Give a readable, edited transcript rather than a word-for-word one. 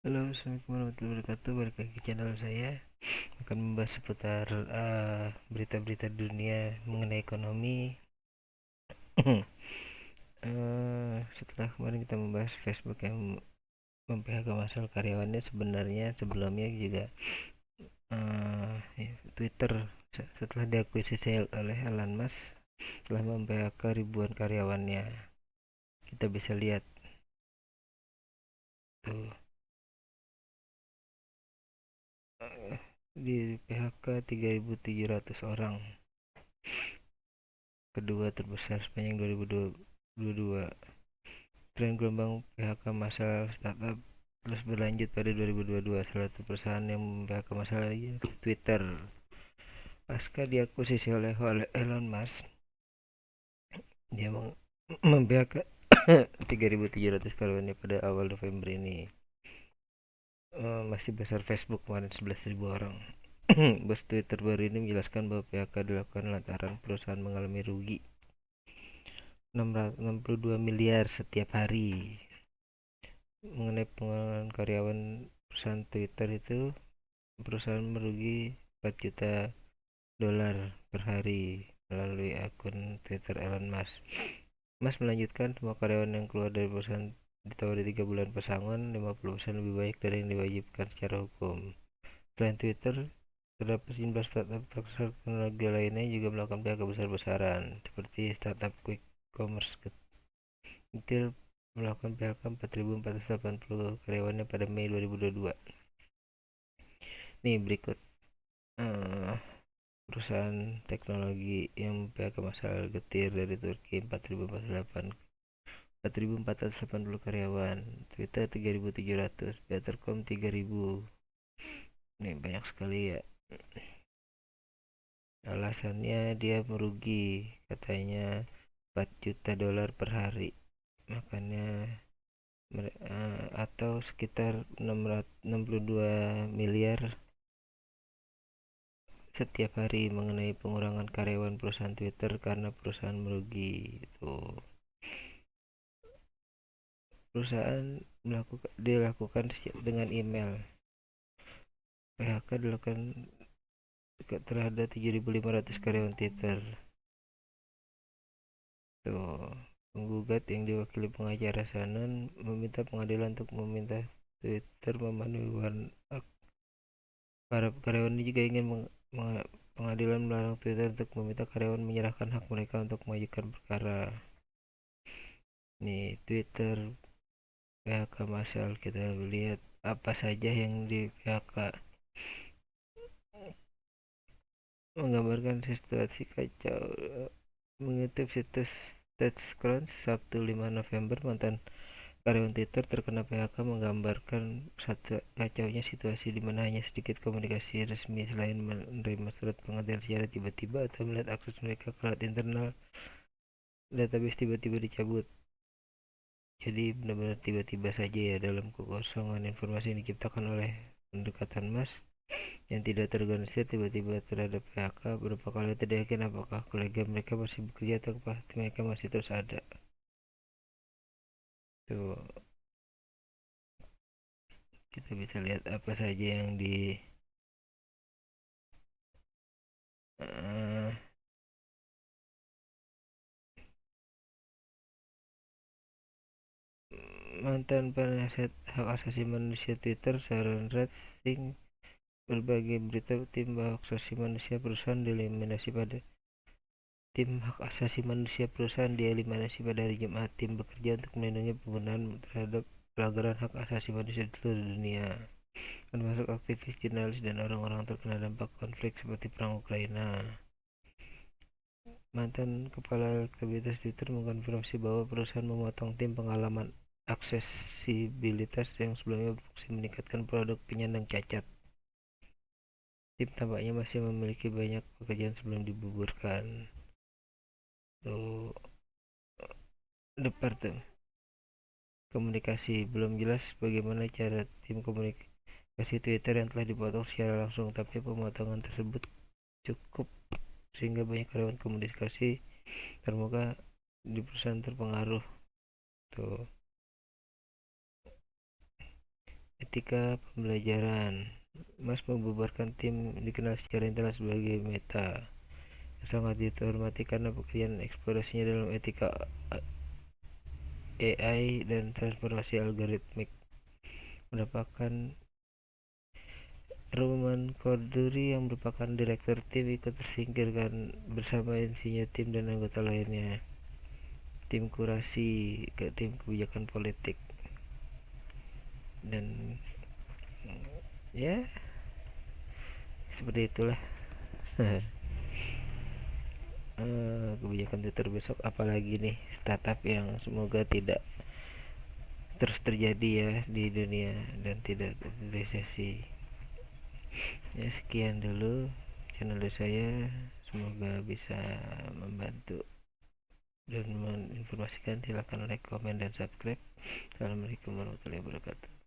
Halo, assalamualaikum warahmatullahi wabarakatuh. Balik lagi ke channel saya akan membahas seputar berita-berita dunia mengenai ekonomi. Setelah kemarin kita membahas Facebook yang mem-PHK massal karyawannya, sebenarnya sebelumnya juga Twitter setelah diakuisisi oleh Elon Musk telah mem-PHK ribuan karyawannya. Kita bisa lihat tuh, di PHK 3.700 orang, kedua terbesar sepanjang 2022. Tren gelombang PHK massal startup terus berlanjut pada 2022. Salah satu perusahaan yang PHK massal lagi Twitter. Pasca diakuisisi oleh Elon Musk, dia mem-PHK 3.700 karyawannya pada awal November ini. Masih besar Facebook kemarin 11.000 orang. Bos Twitter baru ini menjelaskan bahwa PHK dilakukan lantaran perusahaan mengalami rugi 662 miliar setiap hari. Mengenai pengeluaran karyawan perusahaan Twitter itu, perusahaan merugi 4 juta dolar per hari melalui akun Twitter Elon Musk. Musk melanjutkan, semua karyawan yang keluar dari perusahaan ditawari 3 bulan pesangon 50% lebih baik dari yang diwajibkan secara hukum. Selain Twitter, terdapat sejumlah startup teknologi lainnya juga melakukan PHK besar-besaran, seperti startup quick commerce Getir melakukan PHK 4.480 karyawannya pada Mei 2022. Nih berikut eh, perusahaan teknologi yang PHK massal Getir dari Turki 4.480 karyawan, Twitter 3.700, Bettercom 3.000. Nih banyak sekali ya. Alasannya dia merugi, katanya 4 juta dolar per hari. Makanya atau sekitar 662 miliar setiap hari mengenai pengurangan karyawan perusahaan Twitter karena perusahaan merugi. Itu perusahaan dilakukan dengan email. PHK dilakukan terhadap 7.500 karyawan Twitter. Tuh, penggugat yang diwakili pengacara Sanon meminta pengadilan untuk meminta Twitter memenuhi para karyawan ini juga ingin pengadilan melarang Twitter untuk meminta karyawan menyerahkan hak mereka untuk mengajukan perkara. Nih, Twitter PHK massal, kita lihat apa saja yang di PHK. Menggambarkan situasi kacau. Mengutip situs TechCrunch Sabtu 5 November, mantan karyawan Twitter terkena PHK menggambarkan kacaunya situasi di mana hanya sedikit komunikasi resmi selain menerima surat pengantar secara tiba-tiba atau melihat akses mereka ke alat internal database tiba-tiba dicabut. Jadi benar-benar tiba-tiba saja ya, dalam kekosongan informasi yang diciptakan oleh pendekatan Mas yang tidak terorganisir, tiba-tiba terhadap PHK. Beberapa kali tidak yakin apakah kolega mereka masih bekerja atau pasti mereka masih terus ada. Tuh, kita bisa lihat apa saja yang di uh, mantan penasihat hak asasi manusia Twitter Sharon Singh berbagai berita tim hak asasi manusia perusahaan dieliminasi pada tim hak asasi manusia perusahaan dieliminasi pada hari Jumat. Tim bekerja untuk melindungi penggunaan terhadap pelanggaran hak asasi manusia di seluruh dunia, termasuk aktivis, jurnalis, dan orang-orang terkena dampak konflik seperti perang Ukraina. Mantan kepala elektabilitas Twitter mengkonfirmasi bahwa perusahaan memotong tim pengalaman aksesibilitas yang sebelumnya berfungsi meningkatkan produk penyandang cacat. Tim tampaknya masih memiliki banyak pekerjaan sebelum dibubarkan. Tuh, Departemen Komunikasi belum jelas bagaimana cara tim komunikasi Twitter yang telah dipotong secara langsung, tapi pemotongan tersebut cukup sehingga banyak karyawan komunikasi termuka di perusahaan terpengaruh. Tuh, etika pembelajaran. Mas membubarkan tim dikenal secara internal sebagai Meta, sangat dihormati karena pekerjaan eksplorasinya dalam etika AI dan transformasi algoritmik. Mendapatkan Roman Corduri yang merupakan direktur tim ikut tersingkirkan bersama insinyur tim dan anggota lainnya. Tim kurasi ke tim kebijakan politik. Dan ya seperti itulah kebijakan Twitter besok, apalagi nih startup yang semoga tidak terus terjadi ya di dunia dan tidak resesi. Ya sekian dulu channel saya, semoga bisa membantu dan menginformasikan. Silahkan like, komen, dan subscribe. Assalamualaikum warahmatullahi wabarakatuh.